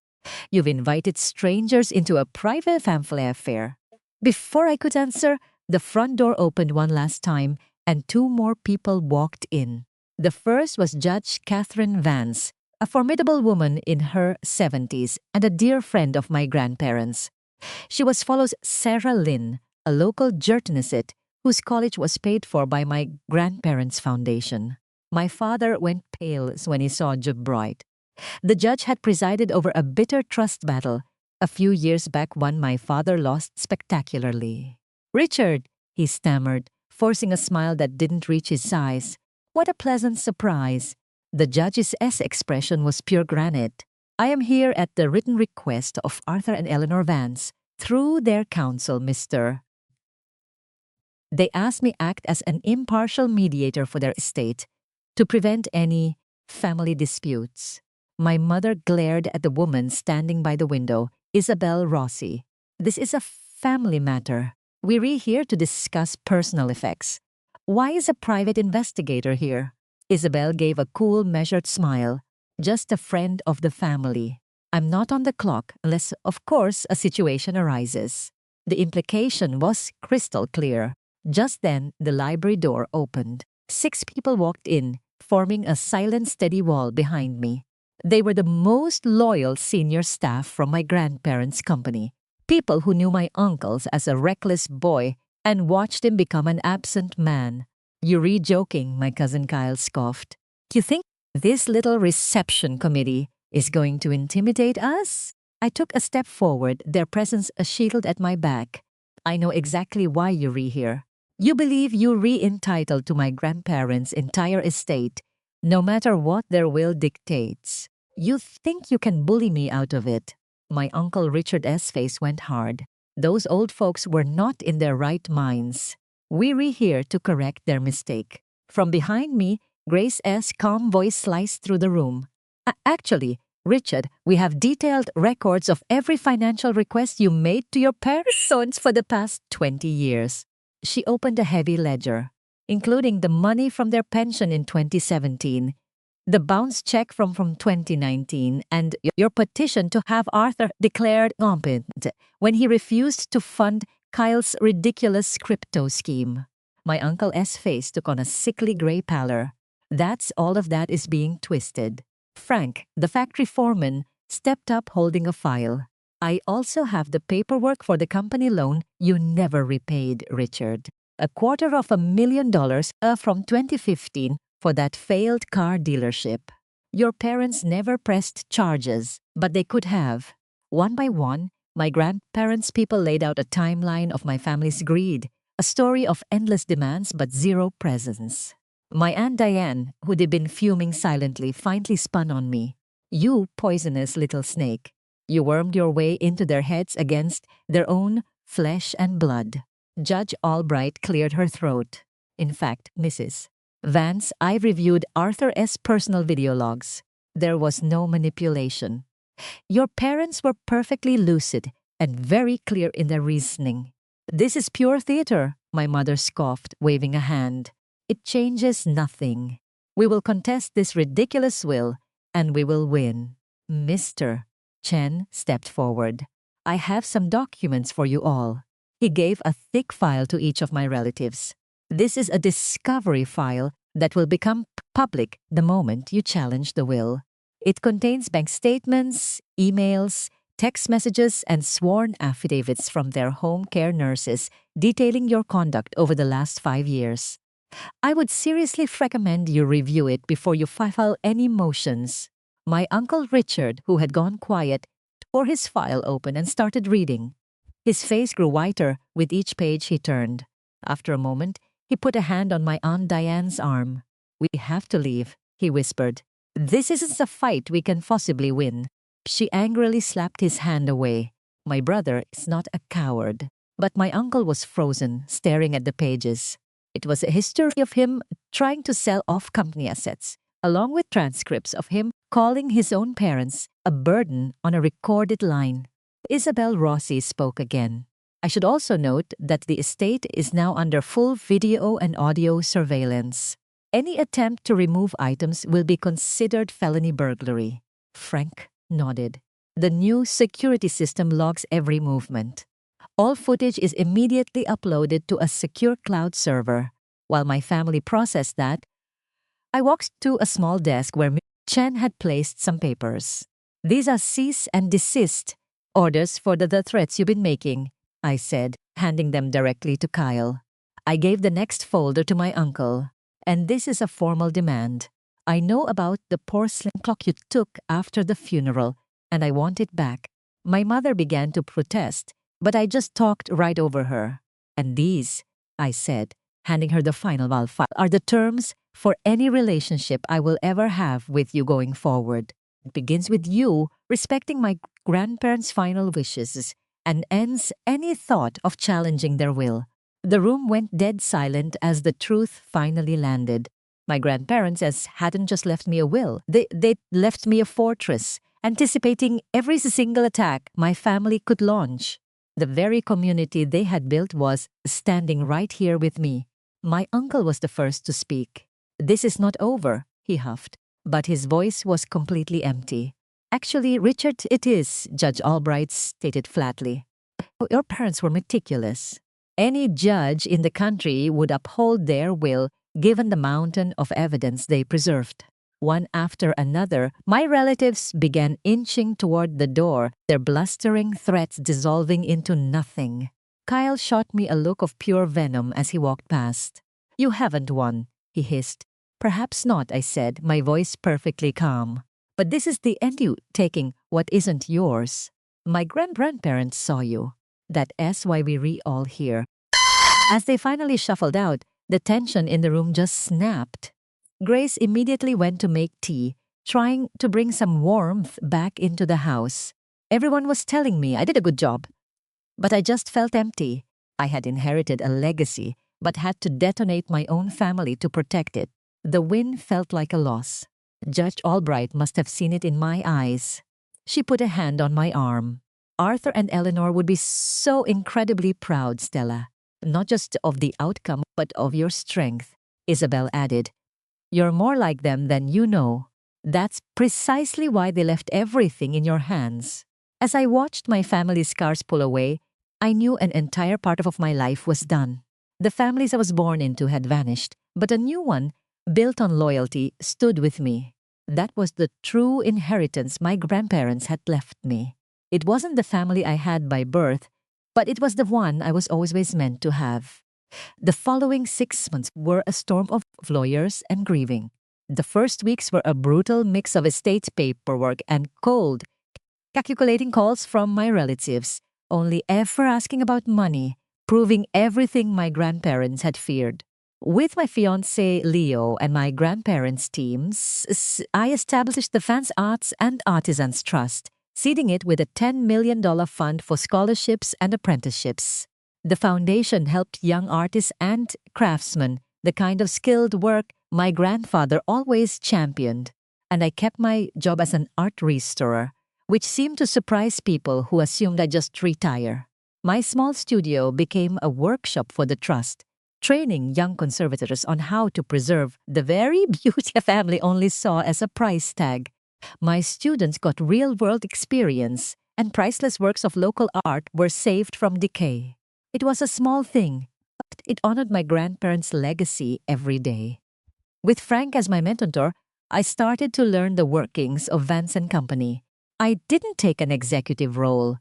"You've invited strangers into a private family affair." Before I could answer, the front door opened one last time, and two more people walked in. The first was Judge Catherine Vance, a formidable woman in her 70s and a dear friend of my grandparents. She was follows Sarah Lynn, a local journalist whose college was paid for by my grandparents' foundation. My father went pale when he saw Bright. The judge had presided over a bitter trust battle a few years back, one my father lost spectacularly. "Richard," he stammered, forcing a smile that didn't reach his eyes. "What a pleasant surprise." The judge's expression was pure granite. "I am here at the written request of Arthur and Eleanor Vance, through their counsel, Mr. They asked me act as an impartial mediator for their estate to prevent any family disputes." My mother glared at the woman standing by the window, Isabel Rossi. "This is a family matter. We're here to discuss personal effects. Why is a private investigator here?" Isabel gave a cool, measured smile. "Just a friend of the family. I'm not on the clock unless, of course, a situation arises." The implication was crystal clear. Just then, the library door opened. 6 people walked in, forming a silent, steady wall behind me. They were the most loyal senior staff from my grandparents' company. People who knew my uncles as a reckless boy and watched him become an absent man. "You're joking," my cousin Kyle scoffed. "You think this little reception committee is going to intimidate us?" I took a step forward, their presence a shield at my back. "I know exactly why you're here. You believe you're entitled to my grandparents' entire estate, no matter what their will dictates. You think you can bully me out of it." My Uncle Richard's face went hard. Those old folks were not in their right minds. We're here to correct their mistake. From behind me, Grace's calm voice sliced through the room. Actually, Richard, we have detailed records of every financial request you made to your parents for the past 20 years. She opened a heavy ledger, including the money from their pension in 2017, the bounce check from 2019, and your petition to have Arthur declared incompetent when he refused to fund Kyle's ridiculous crypto scheme. My uncle's face took on a sickly gray pallor. "That's all of that is being twisted." Frank, the factory foreman, stepped up holding a file. I also have the paperwork for the company loan you never repaid, Richard. $250,000 from 2015 for that failed car dealership. Your parents never pressed charges, but they could have. One by one, my grandparents' people laid out a timeline of my family's greed, a story of endless demands but zero presence. My Aunt Diane, who'd been fuming silently, finally spun on me. You poisonous little snake. You wormed your way into their heads against their own flesh and blood. Judge Albright cleared her throat. In fact, Mrs. Vance, I reviewed Arthur S. personal video logs. There was no manipulation. Your parents were perfectly lucid and very clear in their reasoning. This is pure theater, my mother scoffed, waving a hand. It changes nothing. We will contest this ridiculous will, and we will win. Mr. Chen stepped forward. I have some documents for you all. He gave a thick file to each of my relatives. This is a discovery file that will become public the moment you challenge the will. It contains bank statements, emails, text messages, and sworn affidavits from their home care nurses detailing your conduct over the last 5 years. I would seriously recommend you review it before you file any motions. My Uncle Richard, who had gone quiet, tore his file open and started reading. His face grew whiter with each page he turned. After a moment, he put a hand on my Aunt Diane's arm. We have to leave, he whispered. This isn't a fight we can possibly win. She angrily slapped his hand away. My brother is not a coward. But my uncle was frozen, staring at the pages. It was a history of him trying to sell off company assets, along with transcripts of him calling his own parents a burden on a recorded line. Isabel Rossi spoke again. I should also note that the estate is now under full video and audio surveillance. Any attempt to remove items will be considered felony burglary. Frank nodded. The new security system logs every movement. All footage is immediately uploaded to a secure cloud server. While my family processed that, I walked to a small desk where Chen had placed some papers. These are cease and desist orders for the threats you've been making, I said, handing them directly to Kyle. I gave the next folder to my uncle. And this is a formal demand. I know about the porcelain clock you took after the funeral, and I want it back. My mother began to protest, but I just talked right over her. And these, I said, handing her the final file, are the terms for any relationship I will ever have with you going forward. It begins with you respecting my grandparents' final wishes and ends any thought of challenging their will. The room went dead silent as the truth finally landed. My grandparents hadn't just left me a will. They left me a fortress, anticipating every single attack my family could launch. The very community they had built was standing right here with me. My uncle was the first to speak. This is not over, he huffed, but his voice was completely empty. Actually, Richard, it is, Judge Albright stated flatly. Your parents were meticulous. Any judge in the country would uphold their will given the mountain of evidence they preserved. One after another, my relatives began inching toward the door, their blustering threats dissolving into nothing. Kyle shot me a look of pure venom as he walked past. You haven't won, he hissed. Perhaps not, I said, my voice perfectly calm. But this is the end you taking what isn't yours. My grandparents saw you. That's why we're all here. As they finally shuffled out, the tension in the room just snapped. Grace immediately went to make tea, trying to bring some warmth back into the house. Everyone was telling me I did a good job. But I just felt empty. I had inherited a legacy, but had to detonate my own family to protect it. The win felt like a loss. Judge Albright must have seen it in my eyes. She put a hand on my arm. Arthur and Eleanor would be so incredibly proud, Stella. Not just of the outcome, but of your strength, Isabel added. You're more like them than you know. That's precisely why they left everything in your hands. As I watched my family's cars pull away, I knew an entire part of my life was done. The families I was born into had vanished, but a new one, built on loyalty, stood with me. That was the true inheritance my grandparents had left me. It wasn't the family I had by birth, but it was the one I was always meant to have. The following 6 months were a storm of lawyers and grieving. The first weeks were a brutal mix of estate paperwork and cold, calculating calls from my relatives, only ever asking about money, proving everything my grandparents had feared. With my fiancé Leo and my grandparents' teams, I established the Fans Arts and Artisans Trust, seeding it with a $10 million fund for scholarships and apprenticeships. The foundation helped young artists and craftsmen, the kind of skilled work my grandfather always championed. And I kept my job as an art restorer, which seemed to surprise people who assumed I'd just retire. My small studio became a workshop for the trust, training young conservators on how to preserve the very beauty a family only saw as a price tag. My students got real-world experience, and priceless works of local art were saved from decay. It was a small thing, but it honored my grandparents' legacy every day. With Frank as my mentor, I started to learn the workings of Vance & Company. I didn't take an executive role,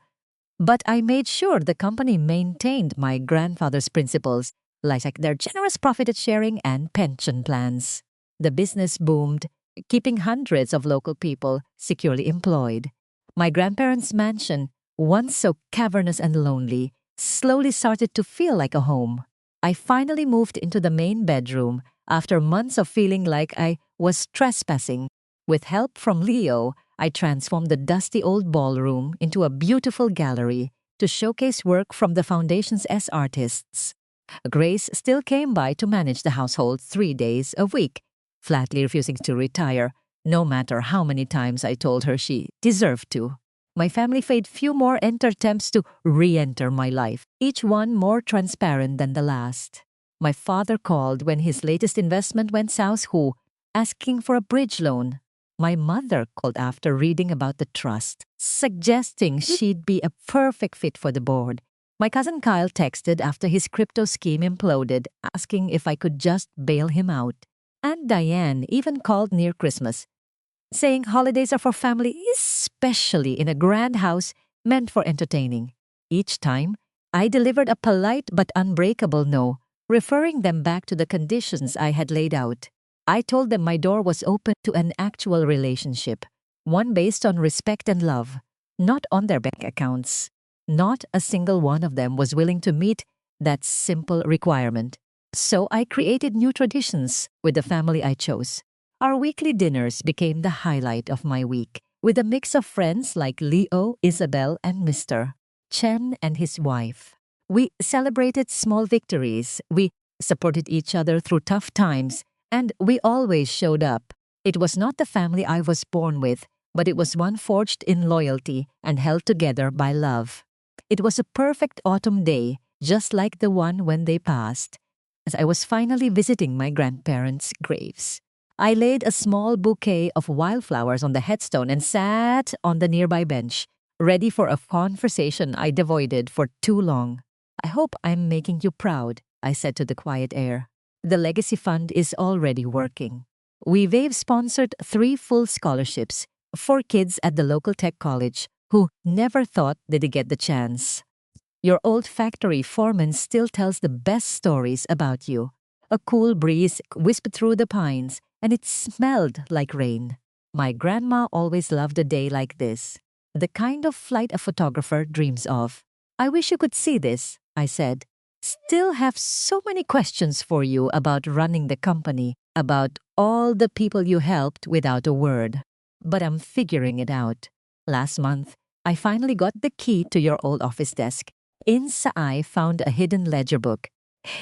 but I made sure the company maintained my grandfather's principles, like their generous profit sharing and pension plans. The business boomed, keeping hundreds of local people securely employed. My grandparents' mansion, once so cavernous and lonely, slowly started to feel like a home. I finally moved into the main bedroom after months of feeling like I was trespassing. With help from Leo, I transformed the dusty old ballroom into a beautiful gallery to showcase work from the foundation's artists. Grace still came by to manage the household 3 days a week, flatly refusing to retire, no matter how many times I told her she deserved to. My family made few more attempts to re-enter my life, each one more transparent than the last. My father called when his latest investment went south, asking for a bridge loan. My mother called after reading about the trust, suggesting she'd be a perfect fit for the board. My cousin Kyle texted after his crypto scheme imploded, asking if I could just bail him out. And Diane even called near Christmas, saying holidays are for family, especially in a grand house meant for entertaining. Each time, I delivered a polite but unbreakable no, referring them back to the conditions I had laid out. I told them my door was open to an actual relationship, one based on respect and love, not on their bank accounts. Not a single one of them was willing to meet that simple requirement. So I created new traditions with the family I chose. Our weekly dinners became the highlight of my week, with a mix of friends like Leo, Isabel, and Mr. Chen and his wife. We celebrated small victories, we supported each other through tough times, and we always showed up. It was not the family I was born with, but it was one forged in loyalty and held together by love. It was a perfect autumn day, just like the one when they passed, as I was finally visiting my grandparents' graves. I laid a small bouquet of wildflowers on the headstone and sat on the nearby bench, ready for a conversation I'd avoided for too long. I hope I'm making you proud, I said to the quiet air. The Legacy Fund is already working. We've sponsored 3 full scholarships for kids at the local tech college who never thought they'd get the chance. Your old factory foreman still tells the best stories about you. A cool breeze whispered through the pines, and it smelled like rain. My grandma always loved a day like this, the kind of flight a photographer dreams of. I wish you could see this, I said. Still have so many questions for you about running the company, about all the people you helped without a word. But I'm figuring it out. Last month, I finally got the key to your old office desk. Inside, I found a hidden ledger book.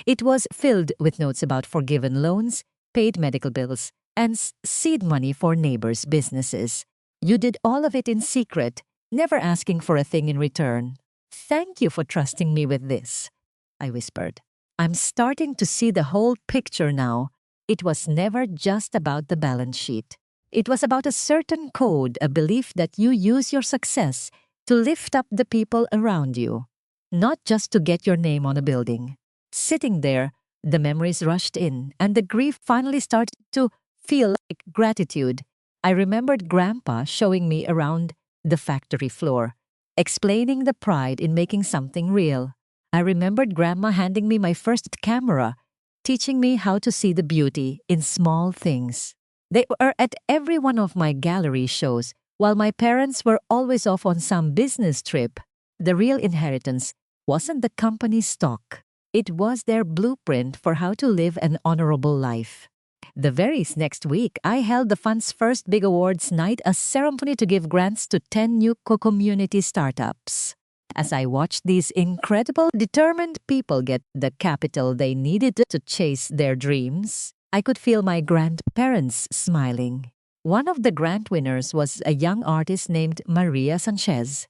It was filled with notes about forgiven loans, paid medical bills, and seed money for neighbors' businesses. You did all of it in secret, never asking for a thing in return. Thank you for trusting me with this, I whispered. I'm starting to see the whole picture now. It was never just about the balance sheet. It was about a certain code, a belief that you use your success to lift up the people around you, not just to get your name on a building. Sitting there, the memories rushed in, and the grief finally started to feel like gratitude. I remembered Grandpa showing me around the factory floor, explaining the pride in making something real. I remembered Grandma handing me my first camera, teaching me how to see the beauty in small things. They were at every one of my gallery shows, while my parents were always off on some business trip. The real inheritance wasn't the company's stock. It was their blueprint for how to live an honorable life. The very next week, I held the fund's first big awards night, a ceremony to give grants to 10 new community startups. As I watched these incredible, determined people get the capital they needed to chase their dreams, I could feel my grandparents smiling. One of the grant winners was a young artist named Maria Sanchez.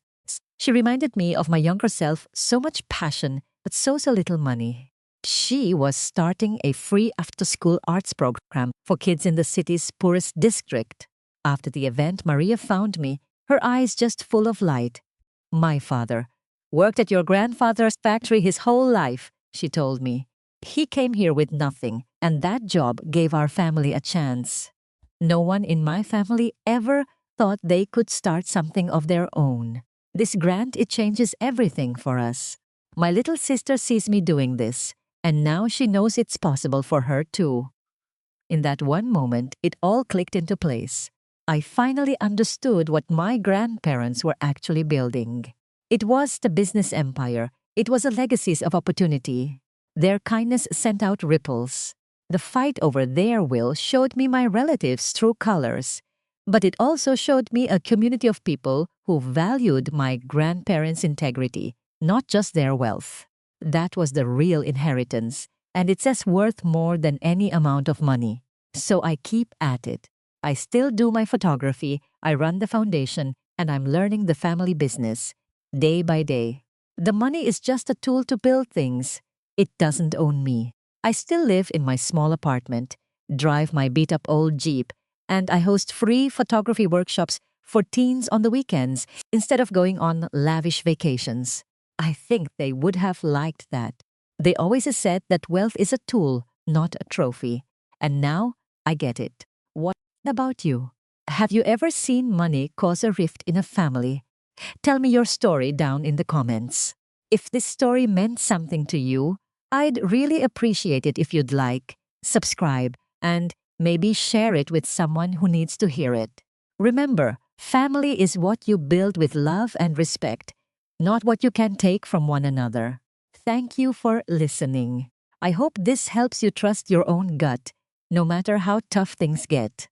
She reminded me of my younger self, so much passion, but so little money. She was starting a free after-school arts program for kids in the city's poorest district. After the event, Maria found me, her eyes just full of light. "My father worked at your grandfather's factory his whole life," she told me. "He came here with nothing, and that job gave our family a chance. No one in my family ever thought they could start something of their own. This grant, it changes everything for us. My little sister sees me doing this, and now she knows it's possible for her too." In that one moment, it all clicked into place. I finally understood what my grandparents were actually building. It was the business empire. It was a legacy of opportunity. Their kindness sent out ripples. The fight over their will showed me my relatives' true colors. But it also showed me a community of people who valued my grandparents' integrity, not just their wealth. That was the real inheritance, and it's as worth more than any amount of money. So I keep at it. I still do my photography, I run the foundation, and I'm learning the family business, day by day. The money is just a tool to build things. It doesn't own me. I still live in my small apartment, drive my beat-up old Jeep, and I host free photography workshops for teens on the weekends instead of going on lavish vacations. I think they would have liked that. They always said that wealth is a tool, not a trophy. And now I get it. What about you? Have you ever seen money cause a rift in a family? Tell me your story down in the comments. If this story meant something to you, I'd really appreciate it if you'd like, subscribe, and maybe share it with someone who needs to hear it. Remember, family is what you build with love and respect, not what you can take from one another. Thank you for listening. I hope this helps you trust your own gut, no matter how tough things get.